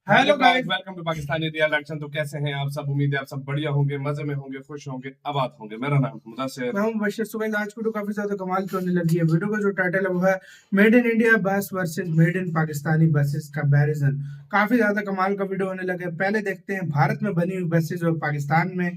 Hello guys, welcome to Pakistani reaction. तो कैसे हैं आप सब? उम्मीद है आप सब बढ़िया होंगे, मजे में होंगे, खुश होंगे, आबाद होंगे। मेरा नाम मुदस्सिर, मैं हूं बशीर। सुबह आज वीडियो काफी ज्यादा कमाल की होने लगी है। वीडियो का जो टाइटल है वो है मेड इन इंडिया बस versus made in Pakistani buses comparison. काफी ज्यादा कमाल का वीडियो होने लगे। पहले देखते हैं भारत में बनी हुई बसेस और पाकिस्तान में।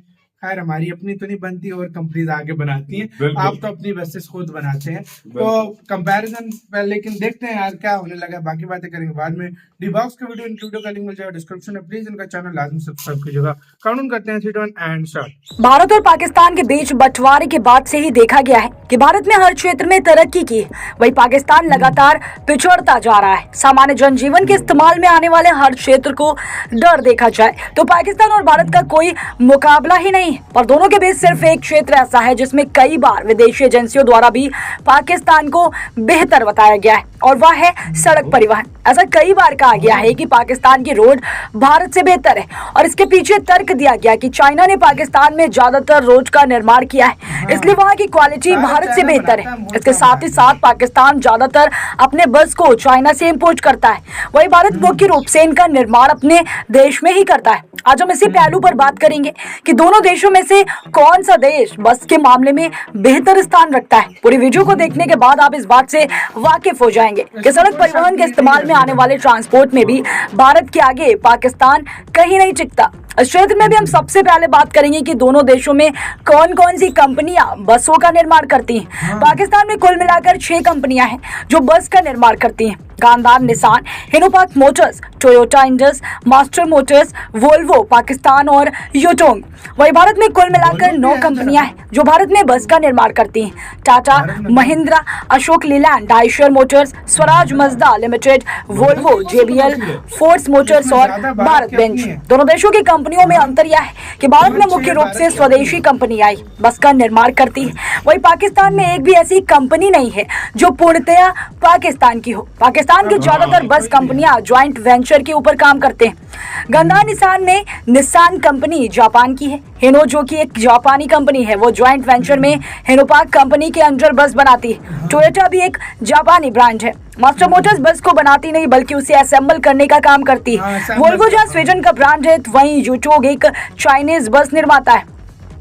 खैर हमारी अपनी तो नहीं बनती और कंपनीज आगे बनाती हैं, आप तो अपनी बसेस खुद बनाते हैं, तो कंपैरिजन पहले। लेकिन देखते हैं यार क्या होने लगा, बाकी बातें करेंगे बाद में। डी बॉक्स के वीडियो का लिंक मिल जाएगा डिस्क्रिप्शन में, प्लीज इनका चैनल लाजमी सब्सक्राइब कीजिएगा। काउंट करते हैं 3 2 1 एंड स्टार्ट। भारत और पाकिस्तान के बीच बंटवारे के बाद से ही देखा गया है कि भारत ने हर क्षेत्र में तरक्की की, वही पाकिस्तान लगातार पिछड़ता जा रहा है। सामान्य जनजीवन के इस्तेमाल में आने वाले हर क्षेत्र को डर देखा जाए तो पाकिस्तान और भारत का कोई मुकाबला ही नहीं, पर दोनों के बीच सिर्फ एक क्षेत्र ऐसा है जिसमें कई बार विदेशी एजेंसियों द्वारा भी पाकिस्तान को बेहतर बताया गया है, और वह है सड़क परिवहन। ऐसा कई बार कहा गया है कि पाकिस्तान की रोड भारत से बेहतर है, और इसके पीछे तर्क दिया गया कि चाइना ने पाकिस्तान में ज्यादातर रोड का निर्माण किया है, इसलिए वहाँ की क्वालिटी भारत से बेहतर है। इसके साथ ही साथ पाकिस्तान ज्यादातर अपने बस को चाइना से इम्पोर्ट करता है, वही भारत मुख्य रूप से इनका निर्माण अपने देश में ही करता है। आज हम इसी पहलू पर बात करेंगे कि दोनों देशों में से कौन सा देश बस के मामले में बेहतर स्थान रखता है। पूरी वीडियो को देखने के बाद आप इस बात से वाकिफ हो जाएंगे कि सड़क परिवहन के इस्तेमाल में आने वाले ट्रांसपोर्ट में भी भारत के आगे पाकिस्तान कहीं नहीं टिकता। इस क्षेत्र में भी हम सबसे पहले बात करेंगे कि दोनों देशों में कौन कौन सी कंपनियां बसों का निर्माण करती हैं। पाकिस्तान में कुल मिलाकर 6 कंपनियां हैं जो बस का निर्माण करती हैं। Gandhara Nissan, Hinopak motors, Toyota Indus, master motors, Volvo Pakistan और यूटोंग। वही भारत में कुल मिलाकर 9 कंपनियां हैं जो भारत में बस का निर्माण करती हैं। Tata, Mahindra, Ashok Leyland, Eicher motors, Swaraj Mazda limited, Volvo, JBL, Force motors और भारत बेंच। दोनों देशों की कंपनियों में अंतर यह है कि भारत में मुख्य रूप से स्वदेशी कंपनी आई बस का निर्माण करती है, वही पाकिस्तान में एक भी ऐसी कंपनी नहीं है जो पूर्णतया पाकिस्तान की हो। पाकिस्तान की ज्यादातर बस कंपनियां ज्वाइंट वेंचर के ऊपर काम करते हैं। गांधार निसान में निसान कंपनी जापान की है। हिनो जो कि एक जापानी कंपनी है, वो ज्वाइंट वेंचर में हिनोपाक कंपनी के अंडर बस बनाती है। टोयोटा भी एक जापानी ब्रांड है। मास्टर मोटर्स बस को बनाती नहीं बल्कि उसे असेंबल करने का काम करती है। वोल्वो जहाँ स्वीडन का ब्रांड है, वहीं यूटोग एक चाइनीज बस निर्माता है।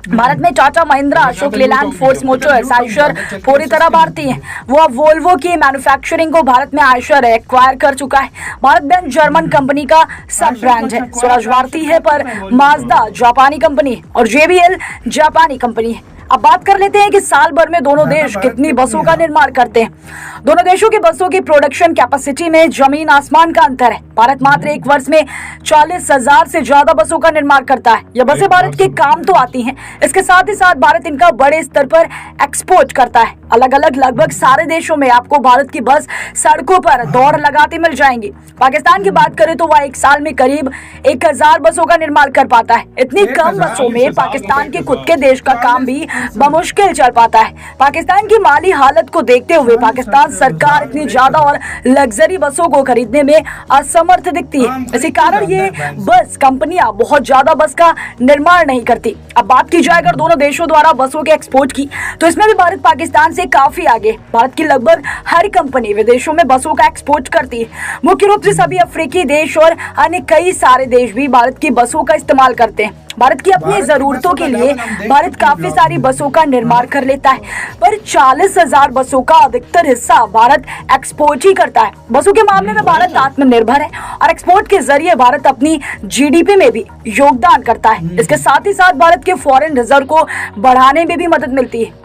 भारत में टाटा, महिंद्रा, अशोक लीलैंड, फोर्स मोटर्स, आयशर पूरी तरह भारतीय हैं। वो अब वोल्वो की मैन्युफैक्चरिंग को भारत में आयशर एक्वायर कर चुका है। भारत बेंच जर्मन कंपनी का सब ब्रांड है। स्वराज भारतीय है पर माजदा जापानी कंपनी और जेबीएल जापानी कंपनी है। अब बात कर लेते हैं कि साल भर में दोनों देश कितनी बसों का निर्माण करते हैं। दोनों देशों की बसों की प्रोडक्शन कैपेसिटी में जमीन आसमान का अंतर है। भारत मात्र एक वर्ष में 40,000 से ज्यादा बसों का निर्माण करता है। यह बसें भारत के काम तो आती हैं, इसके साथ ही साथ भारत इनका बड़े स्तर पर एक्सपोर्ट करता है। अलग अलग लगभग सारे देशों में आपको भारत की बस सड़कों पर दौड़ लगाती मिल जाएंगी। पाकिस्तान की बात करें तो वह एक साल में करीब 1000 बसों का निर्माण कर पाता है। इतनी कम बसों में पाकिस्तान के खुद के देश का काम भी बमुश्किल चल पाता है। पाकिस्तान की माली हालत को देखते हुए पाकिस्तान सरकार इतनी ज्यादा और लग्जरी बसों को खरीदने में असमर्थ दिखती है। इसी कारण ये बस कंपनियां बहुत ज्यादा बस का निर्माण नहीं करती। अब बात की जाए अगर दोनों देशों द्वारा बसों के एक्सपोर्ट की, तो इसमें भी भारत पाकिस्तान से काफी आगे। भारत की लगभग हर कंपनी विदेशों में बसों का एक्सपोर्ट करती है। मुख्य रूप से सभी अफ्रीकी देश और अन्य कई सारे देश भी भारत की बसों का इस्तेमाल करते हैं। भारत की अपनी जरूरतों के लिए भारत काफी सारी बसों का निर्माण कर लेता है, पर 40,000 बसों का अधिकतर हिस्सा भारत एक्सपोर्ट ही करता है। बसों के मामले में भारत आत्मनिर्भर है और एक्सपोर्ट के जरिए भारत अपनी जीडीपी में भी योगदान करता है। इसके साथ ही साथ भारत के फॉरेन रिजर्व को बढ़ाने में भी मदद मिलती है।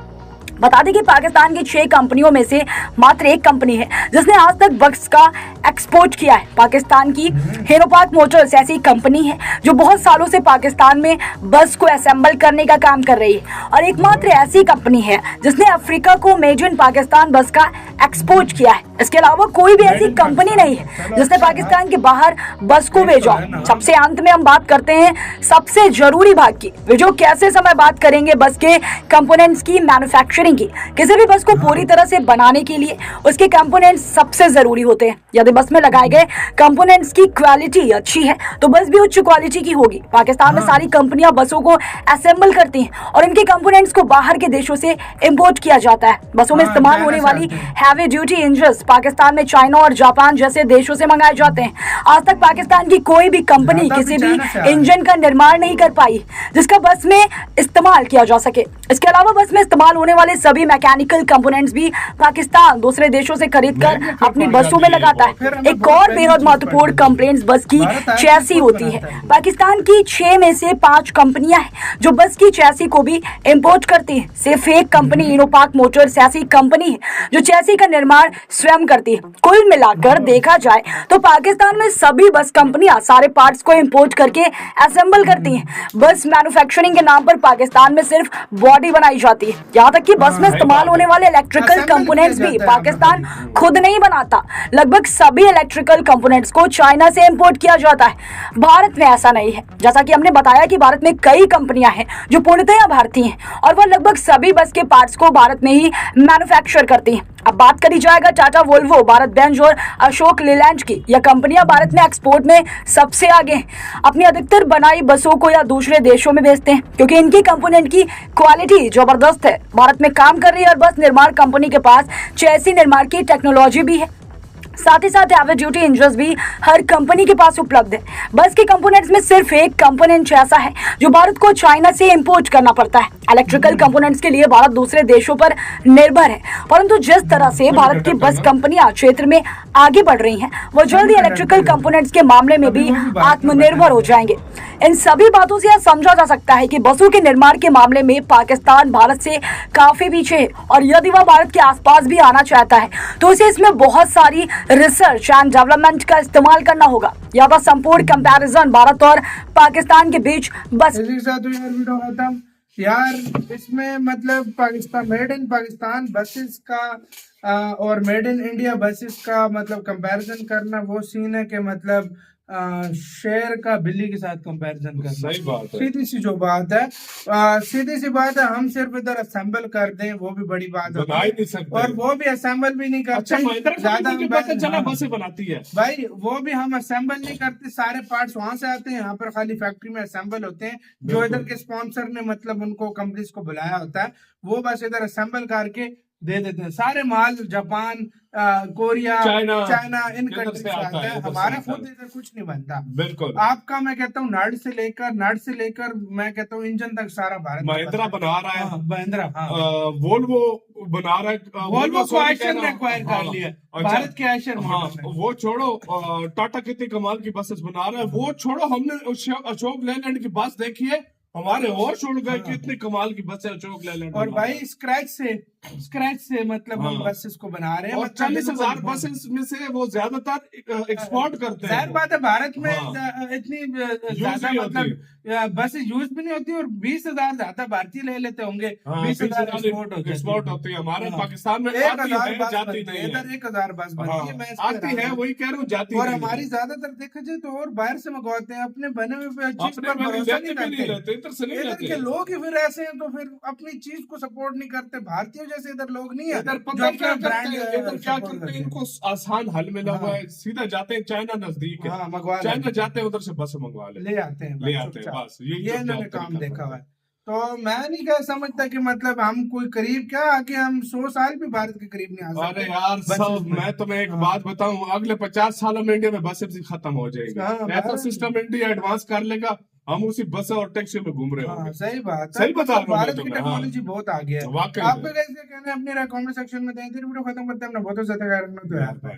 बता दें कि पाकिस्तान की 6 कंपनियों में से मात्र एक कंपनी है जिसने आज तक बस का एक्सपोर्ट किया है। पाकिस्तान की हिनोपाक मोटर्स ऐसी कंपनी है जो बहुत सालों से पाकिस्तान में बस को असेंबल करने का काम कर रही है, और एकमात्र ऐसी कंपनी है जिसने अफ्रीका को मेड इन पाकिस्तान बस का एक्सपोर्ट किया है। इसके अलावा कोई भी ऐसी कंपनी नहीं है जिसने पाकिस्तान के बाहर बस को भेजा। सबसे अंत में हम बात करते हैं सबसे जरूरी भाग की। वीडियो कैसे समय बात करेंगे बस के कंपोनेंट्स की मैन्युफैक्चरिंग मैन्युफैक्चरिंग की। किसी भी बस को पूरी तरह से बनाने के लिए उसके कंपोनेंट्स सबसे जरूरी होते हैं। यदि बस में लगाए गए कंपोनेंट्स की क्वालिटी अच्छी है तो बस भी उच्च क्वालिटी की होगी। पाकिस्तान में सारी कंपनियां बसों को असेंबल करती हैं और इनके कंपोनेंट्स को बाहर के देशों से इंपोर्ट किया जाता है। बसों में इस्तेमाल होने वाली हैवी ड्यूटी इंजन्स पाकिस्तान में चाइना और जापान जैसे देशों से मंगाए जाते हैं। आज तक पाकिस्तान की कोई भी कंपनी किसी भी इंजन का निर्माण नहीं कर पाई जिसका बस में इस्तेमाल किया जा सके। इसके अलावा बस में इस्तेमाल होने वाले सभी मैकेनिकल कंपोनेंट्स भी पाकिस्तान दूसरे देशों से खरीदकर अपनी बसों में लगाता है। एक और बेहद महत्वपूर्ण कंप्लेंट्स बस की चैसी होती है। पाकिस्तान की 6 में से 5 कंपनियां हैं जो बस की चैसी को भी इंपोर्ट करती है। सिर्फ एक कंपनी इनोपाक मोटर्स ऐसी कंपनी है जो चैसी का निर्माण स्वयं करती है। कुल मिलाकर देखा जाए तो पाकिस्तान में सभी बस कंपनियां सारे पार्ट्स को इंपोर्ट करके असेंबल करती हैं। बस मैन्युफैक्चरिंग के नाम पर पाकिस्तान में सिर्फ बॉडी बनाई जाती है। यहाँ तक कि बस में इस्तेमाल होने वाले इलेक्ट्रिकल कंपोनेंट्स भी पाकिस्तान खुद नहीं बनाता। लगभग सभी इलेक्ट्रिकल कंपोनेंट्स को चाइना से इंपोर्ट किया जाता है। भारत में ऐसा नहीं है। जैसा कि हमने बताया कि भारत में कई कंपनियां हैं जो पूर्णतः भारतीय हैं और वह लगभग सभी बस के पार्ट्स को भारत में ही मैन्युफैक्चर करती हैं। अब बात करी जाएगा टाटा, वोल्वो, भारत बेंज और अशोक लेलैंड की। यह कंपनियां भारत में एक्सपोर्ट में सबसे आगे हैं। अपनी अधिकतर बनाई बसों को या दूसरे देशों में भेजते हैं क्योंकि इनकी कंपोनेंट की क्वालिटी जबरदस्त है। भारत में काम कर रही है और बस निर्माण कंपनी के पास चैसी निर्माण की टेक्नोलॉजी भी है। साथ ही साथ हैवी ड्यूटी इंजन्स भी हर कंपनी के पास उपलब्ध है। बस के कंपोनेंट्स में सिर्फ एक कंपोनेंट ऐसा है जो भारत को चाइना से इंपोर्ट करना पड़ता है। इलेक्ट्रिकल कंपोनेंट्स के लिए भारत दूसरे देशों पर निर्भर है, परंतु जिस तरह से भारत की बस कंपनियां क्षेत्र में आगे बढ़ रही हैं वो जल्दी इलेक्ट्रिकल कंपोनेंट्स के मामले में भी आत्मनिर्भर हो जाएंगे। इन सभी बातों से यह समझा जा सकता है कि बसों के निर्माण के मामले में पाकिस्तान भारत से काफी पीछे है और यदि वह भारत के आसपास भी आना चाहता है तो उसे इसमें बहुत सारी रिसर्च एंड डेवलपमेंट का इस्तेमाल करना होगा। यह था संपूर्ण कंपैरिजन भारत और पाकिस्तान के बीच बस यार इसमें मतलब Pakistan made in Pakistan buses का और मेड इन इंडिया बसेस का मतलब कंपैरिजन करना वो सीन है कि मतलब शेर का बिल्ली के साथ कंपैरिजन करना। सही बात है। सीधी सी जो बात है, सीधी सी बात है। हम सिर्फ इधर असेंबल कर दें वो भी बड़ी बात है और वो भी असेंबल भी नहीं करते। ज्यादा बसें बनाती है भाई, वो भी हम असेंबल नहीं करते। सारे पार्ट्स वहां से आते हैं, यहाँ पर खाली फैक्ट्री में असेंबल होते हैं। जो इधर के स्पॉन्सर ने मतलब उनको कंपनीज को बुलाया होता है वो बस इधर असेंबल करके दे देते हैं। सारे माल जापान, कोरिया, चाइना इन कंट्री से आता है। हमारा खुद इधर कुछ नहीं बनता। बिल्कुल। आपका मैं कहता हूँ नट से लेकर मैं कहता हूँ इंजन तक सारा भारत महिंद्रा बना रहा है। महिंद्रा, वोल्वो बना रहा है। वोल्वो को आयशर ने एक्वायर कर लिया, भारत के आयशर। वो छोड़ो, टाटा कितनी कमाल की बसेस बना रहा है। वो छोड़ो, हमने अशोक लेलैंड की बस देखी है, हमारे और छोड़ गए कितनी कमाल की बस है अशोक लेलैंड। और भाई स्क्रैच से मतलब हम बसेस को बना रहे हैं और 40,000 बसेस में से वो ज्यादातर एक्सपोर्ट करते हैं। जाहिर बात है भारत में इतनी ज्यादा मतलब बसेस यूज भी नहीं होती और 20,000 ज्यादा भारतीय ले लेते होंगे। 20,000 एक्सपोर्ट होती है। हमारे पाकिस्तान में 1,000 बस बनती है, इधर 1,000 बस बनती है। मैं आती है, वही कह रहा हूँ, जाती है। और हमारी ज्यादातर देखा जाए तो और बाहर से मंगवाते हैं, अपने बने हुए चीज पर भरोसा नहीं करते। इधर के लोग ही फिर ऐसे हैं तो फिर अपनी चीज को सपोर्ट नहीं करते। भारतीयों जैसे इधर लोग नहीं है। इधर क्या करते हैं, इनको आसान हल मिला हुआ है, सीधा जाते हैं चाइना नजदीक है, चाइना जाते हैं, उधर से बस मंगवा ले आते हैं बस। ये इन्होंने काम देखा हुआ है। तो मैं नहीं कह समझता कि मतलब हम कोई करीब क्या आके हम 100 साल भी भारत के करीब नहीं आ सकते। अरे यार सब, मैं तुम्हें एक बात बताऊं, अगले 50 सालों में इंडिया में बसें खत्म हो जाएगी। ऐसा सिस्टम इंडिया एडवांस कर लेगा, हम उसी बस और टैक्सी में घूम रहे होंगे। सही बात है, सही बता रहा हूं। भारत की टेक्नोलॉजी बहुत आगे है। वाकई आपका कैसे कहना है अपने कमेंट सेक्शन में दें। वीडियो खत्म करते हैं। अपना बहुत ज्यादा